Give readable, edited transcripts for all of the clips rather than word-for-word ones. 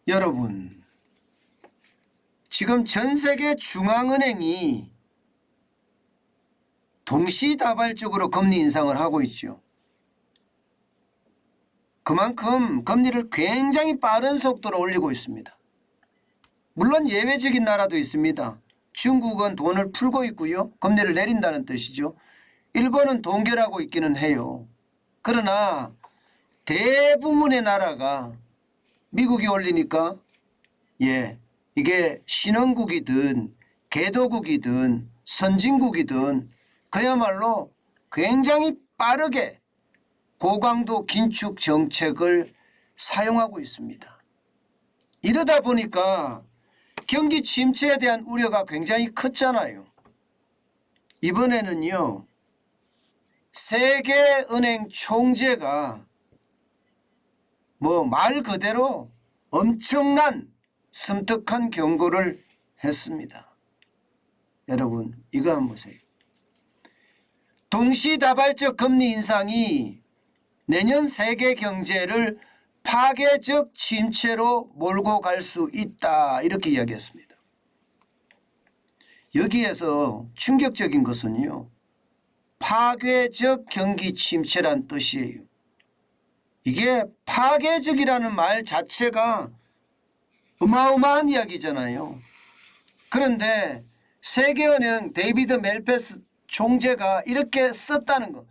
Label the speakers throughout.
Speaker 1: 여러분, 지금 전 세계 중앙은행이 동시다발적으로 금리 인상을 하고 있죠. 그만큼 금리를 굉장히 빠른 속도로 올리고 있습니다. 물론 예외적인 나라도 있습니다. 중국은 돈을 풀고 있고요. 금리를 내린다는 뜻이죠. 일본은 동결하고 있기는 해요. 그러나 대부분의 나라가 미국이 올리니까 이게 신흥국이든 개도국이든 선진국이든 그야말로 굉장히 빠르게 고강도 긴축 정책을 사용하고 있습니다. 이러다 보니까 경기 침체에 대한 우려가 굉장히 컸잖아요. 이번에는요, 세계은행 총재가 말 그대로 엄청난 섬뜩한 경고를 했습니다. 여러분, 이거 한번 보세요. 동시다발적 금리 인상이 내년 세계 경제를 파괴적 침체로 몰고 갈 수 있다, 이렇게 이야기했습니다. 여기에서 충격적인 것은요, 파괴적 경기 침체란 뜻이에요. 이게 파괴적이라는 말 자체가 어마어마한 이야기잖아요. 그런데 세계은행 데이비드 멜페스 총재가 이렇게 썼다는 것,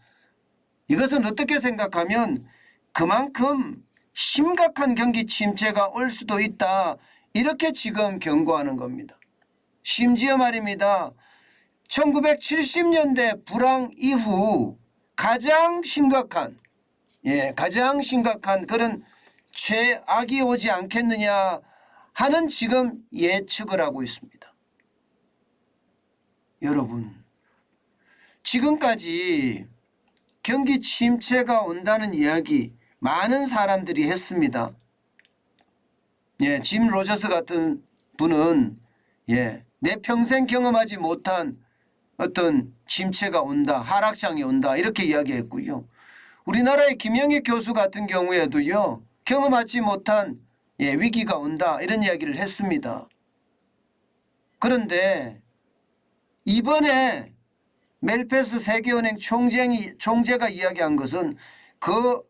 Speaker 1: 이것은 어떻게 생각하면 그만큼 심각한 경기 침체가 올 수도 있다, 이렇게 지금 경고하는 겁니다. 심지어 말입니다, 1970년대 불황 이후 가장 심각한 그런 최악이 오지 않겠느냐 하는 지금 예측을 하고 있습니다. 여러분, 지금까지 경기 침체가 온다는 이야기 많은 사람들이 했습니다. 짐 로저스 같은 분은 내 평생 경험하지 못한 어떤 침체가 온다, 하락장이 온다, 이렇게 이야기했고요. 우리나라의 김영익 교수 같은 경우에도요, 경험하지 못한 위기가 온다, 이런 이야기를 했습니다. 그런데 이번에 멜페스 세계은행 총재가 이야기한 것은 그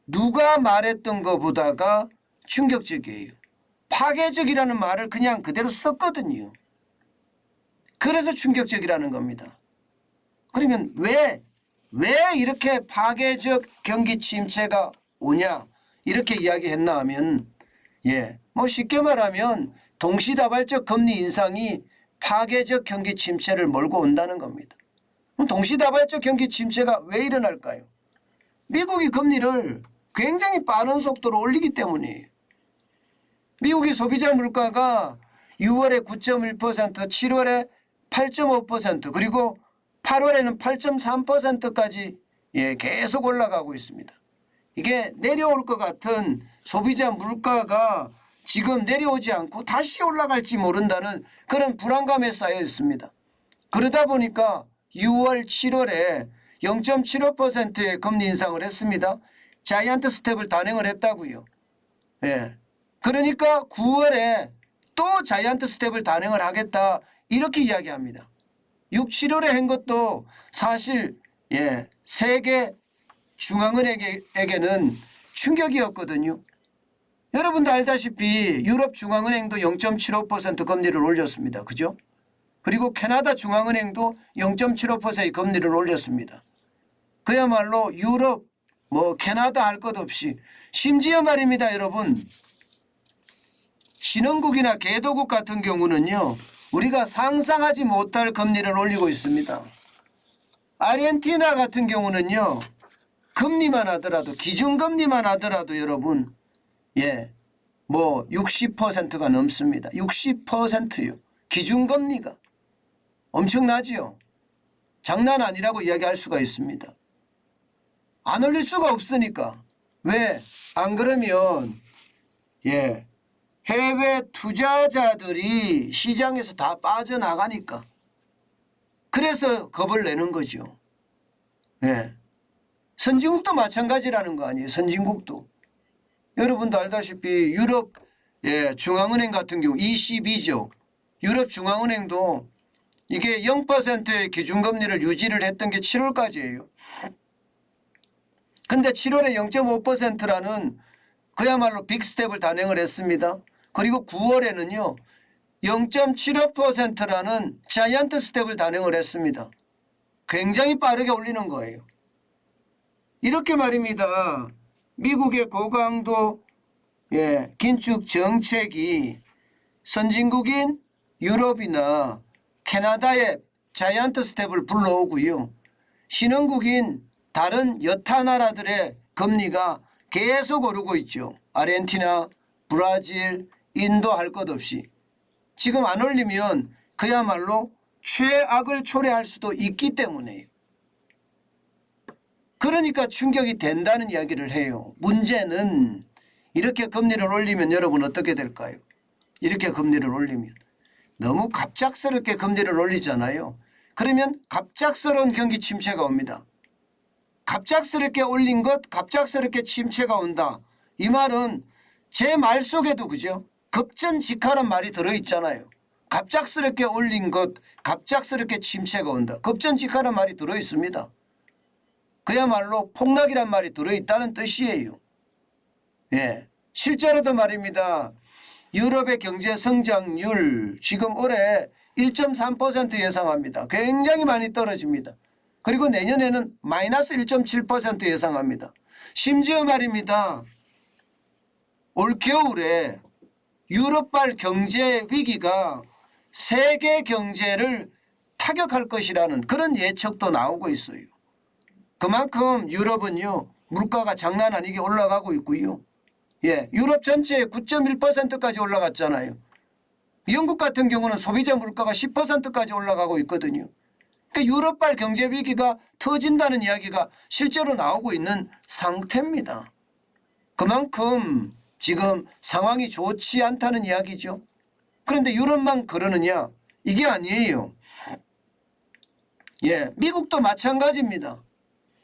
Speaker 1: 누가 말했던 것보다가 충격적이에요. 파괴적이라는 말을 그냥 그대로 썼거든요. 그래서 충격적이라는 겁니다. 그러면 왜 이렇게 파괴적 경기 침체가 오냐, 이렇게 이야기했나 하면 쉽게 말하면 동시다발적 금리 인상이 파괴적 경기 침체를 몰고 온다는 겁니다. 그럼 동시다발적 경기 침체가 왜 일어날까요? 미국이 금리를 굉장히 빠른 속도로 올리기 때문이에요. 미국이 소비자 물가가 6월에 9.1%, 7월에 8.5%, 그리고 8월에는 8.3%까지 계속 올라가고 있습니다. 이게 내려올 것 같은 소비자 물가가 지금 내려오지 않고 다시 올라갈지 모른다는 그런 불안감에 쌓여 있습니다. 그러다 보니까 6월, 7월에 0.75%의 금리 인상을 했습니다. 자이언트 스텝을 단행을 했다고요. 그러니까 9월에 또 자이언트 스텝을 단행을 하겠다, 이렇게 이야기합니다. 6, 7월에 한 것도 사실 세계 중앙은행에게는 충격이었거든요. 여러분도 알다시피 유럽 중앙은행도 0.75% 금리를 올렸습니다. 그죠? 그리고 캐나다 중앙은행도 0.75% 금리를 올렸습니다. 그야말로 유럽, 캐나다 할 것 없이, 심지어 말입니다, 여러분, 신흥국이나 개도국 같은 경우는요, 우리가 상상하지 못할 금리를 올리고 있습니다. 아르헨티나 같은 경우는요, 금리만 하더라도, 기준금리만 하더라도 여러분 60%가 넘습니다. 60%요. 기준금리가 엄청나지요. 장난 아니라고 이야기할 수가 있습니다. 안 올릴 수가 없으니까. 왜? 안 그러면 해외 투자자들이 시장에서 다 빠져나가니까. 그래서 겁을 내는 거죠. 선진국도 마찬가지라는 거 아니에요. 선진국도. 여러분도 알다시피 유럽 예, 중앙은행 같은 경우 ECB죠. 유럽 중앙은행도 이게 0%의 기준금리를 유지를 했던 게 7월까지예요. 근데 7월에 0.5%라는 그야말로 빅스텝을 단행을 했습니다. 그리고 9월에는요. 0.75%라는 자이언트 스텝을 단행을 했습니다. 굉장히 빠르게 올리는 거예요. 이렇게 말입니다. 미국의 고강도 긴축 정책이 선진국인 유럽이나 캐나다의 자이언트 스텝을 불러오고요. 신흥국인 다른 여타 나라들의 금리가 계속 오르고 있죠. 아르헨티나, 브라질, 인도 할 것 없이. 지금 안 올리면 그야말로 최악을 초래할 수도 있기 때문에요. 그러니까 충격이 된다는 이야기를 해요. 문제는 이렇게 금리를 올리면 여러분 어떻게 될까요? 이렇게 금리를 올리면 너무 갑작스럽게 금리를 올리잖아요. 그러면 갑작스러운 경기 침체가 옵니다. 갑작스럽게 올린 것 갑작스럽게 침체가 온다. 이 말은 제 말 속에도 그죠? 급전직하란 말이 들어있잖아요. 갑작스럽게 올린 것 갑작스럽게 침체가 온다. 급전직하란 말이 들어있습니다. 그야말로 폭락이란 말이 들어있다는 뜻이에요. 예, 실제로도 말입니다. 유럽의 경제 성장률 지금 올해 1.3% 예상합니다. 굉장히 많이 떨어집니다. 그리고 내년에는 마이너스 1.7% 예상합니다. 심지어 말입니다. 올겨울에 유럽발 경제 위기가 세계 경제를 타격할 것이라는 그런 예측도 나오고 있어요. 그만큼 유럽은요. 물가가 장난 아니게 올라가고 있고요. 예, 유럽 전체에 9.1%까지 올라갔잖아요. 영국 같은 경우는 소비자 물가가 10%까지 올라가고 있거든요. 그러니까 유럽발 경제 위기가 터진다는 이야기가 실제로 나오고 있는 상태입니다. 그만큼 지금 상황이 좋지 않다는 이야기죠. 그런데 유럽만 그러느냐? 이게 아니에요. 예, 미국도 마찬가지입니다.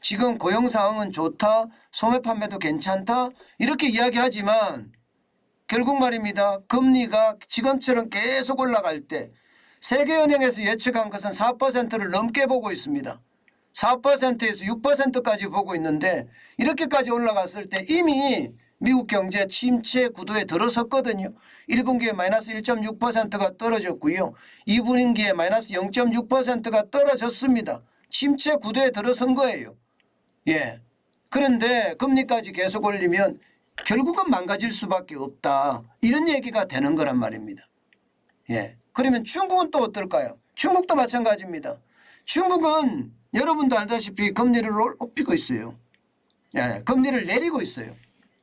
Speaker 1: 지금 고용 상황은 좋다, 소매 판매도 괜찮다 이렇게 이야기하지만 결국 말입니다. 금리가 지금처럼 계속 올라갈 때 세계은행에서 예측한 것은 4%를 넘게 보고 있습니다. 4%에서 6%까지 보고 있는데 이렇게까지 올라갔을 때 이미 미국 경제 침체 구도에 들어섰거든요. 1분기에 마이너스 1.6%가 떨어졌고요. 2분기에 마이너스 0.6%가 떨어졌습니다. 침체 구도에 들어선 거예요. 예. 그런데 금리까지 계속 올리면 결국은 망가질 수밖에 없다. 이런 얘기가 되는 거란 말입니다. 예. 그러면 중국은 또 어떨까요? 중국도 마찬가지입니다. 중국은 여러분도 알다시피 금리를 높이고 있어요. 예. 금리를 내리고 있어요.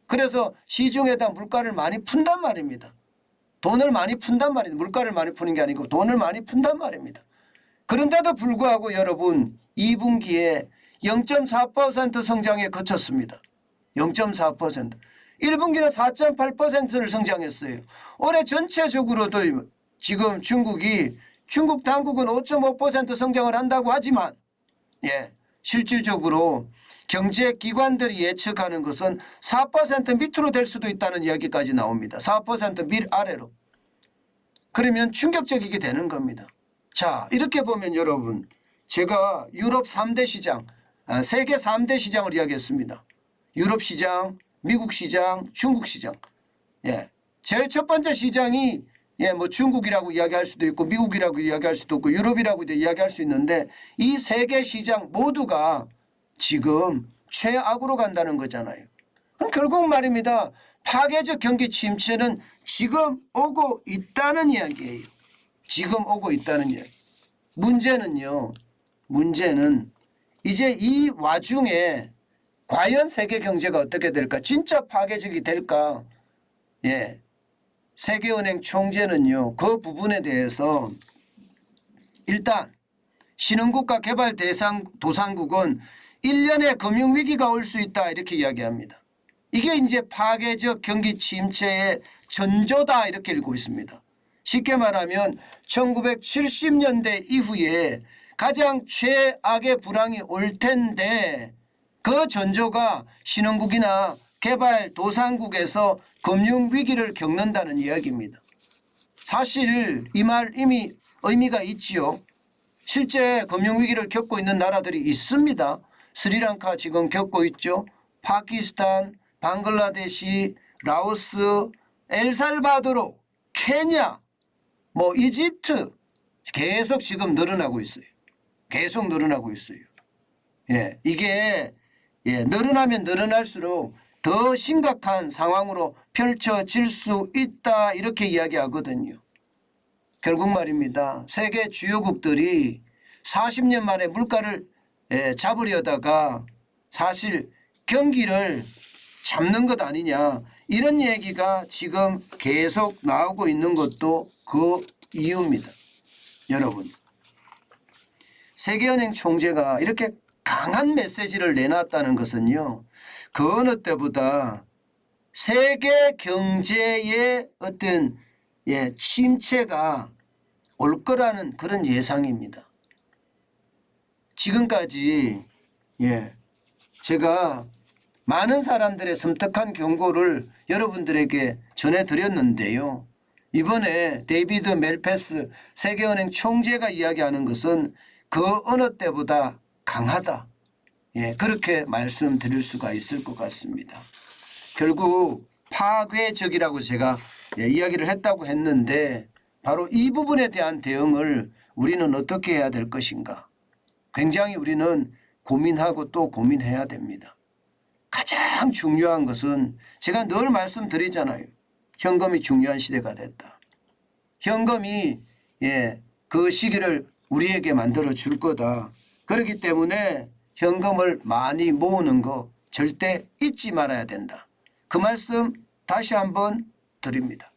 Speaker 1: 그래서 시중에다 물가를 많이 푼단 말입니다. 돈을 많이 푼단 말입니다. 물가를 많이 푸는 게 아니고 돈을 많이 푼단 말입니다. 그런데도 불구하고 여러분 2분기에 0.4% 성장에 그쳤습니다. 0.4%. 1분기는 4.8%를 성장했어요. 올해 전체적으로도 지금 중국 당국은 5.5% 성장을 한다고 하지만 예, 실질적으로 경제기관들이 예측하는 것은 4% 밑으로 될 수도 있다는 이야기까지 나옵니다. 4% 아래로. 그러면 충격적이게 되는 겁니다. 자, 이렇게 보면 여러분 제가 유럽 3대 시장, 세계 3대 시장을 이야기했습니다. 유럽 시장, 미국 시장, 중국 시장. 예. 제일 첫 번째 시장이 뭐 중국이라고 이야기할 수도 있고 미국이라고 이야기할 수도 있고 유럽이라고 이야기할 수 있는데 이 세 개 시장 모두가 지금 최악으로 간다는 거잖아요. 그럼 결국 말입니다. 파괴적 경기 침체는 지금 오고 있다는 이야기예요. 지금 오고 있다는 이야기. 문제는요. 문제는 이제 이 와중에 과연 세계 경제가 어떻게 될까? 진짜 파괴적이 될까? 예. 세계은행 총재는요. 그 부분에 대해서 일단 신흥국가 개발 대상 도상국은 1년의 금융위기가 올 수 있다 이렇게 이야기합니다. 이게 이제 파괴적 경기 침체의 전조다 이렇게 읽고 있습니다. 쉽게 말하면 1970년대 이후에 가장 최악의 불황이 올 텐데 그 전조가 신흥국이나 개발도상국에서 금융위기를 겪는다는 이야기입니다. 사실 이 말 이미 의미가 있지요. 실제 금융위기를 겪고 있는 나라들이 있습니다. 스리랑카 지금 겪고 있죠. 파키스탄, 방글라데시, 라오스, 엘살바도르, 케냐, 이집트 계속 지금 늘어나고 있어요. 계속 늘어나고 있어요. 이게 늘어나면 늘어날수록 더 심각한 상황으로 펼쳐질 수 있다 이렇게 이야기하거든요. 결국 말입니다. 세계 주요국들이 40년 만에 물가를 잡으려다가 사실 경기를 잡는 것 아니냐 이런 얘기가 지금 계속 나오고 있는 것도 그 이유입니다. 여러분, 세계은행 총재가 이렇게 강한 메시지를 내놨다는 것은요. 그 어느 때보다 세계 경제의 어떤 침체가 올 거라는 그런 예상입니다. 지금까지 제가 많은 사람들의 섬뜩한 경고를 여러분들에게 전해드렸는데요. 이번에 데이비드 멜패스 세계은행 총재가 이야기하는 것은 그 어느 때보다 강하다. 그렇게 말씀드릴 수가 있을 것 같습니다. 결국 파괴적이라고 제가 이야기를 했다고 했는데 바로 이 부분에 대한 대응을 우리는 어떻게 해야 될 것인가. 굉장히 우리는 고민하고 또 고민해야 됩니다. 가장 중요한 것은 제가 늘 말씀드리잖아요. 현금이 중요한 시대가 됐다. 현금이 그 시기를 우리에게 만들어 줄 거다. 그렇기 때문에 현금을 많이 모으는 거 절대 잊지 말아야 된다. 그 말씀 다시 한번 드립니다.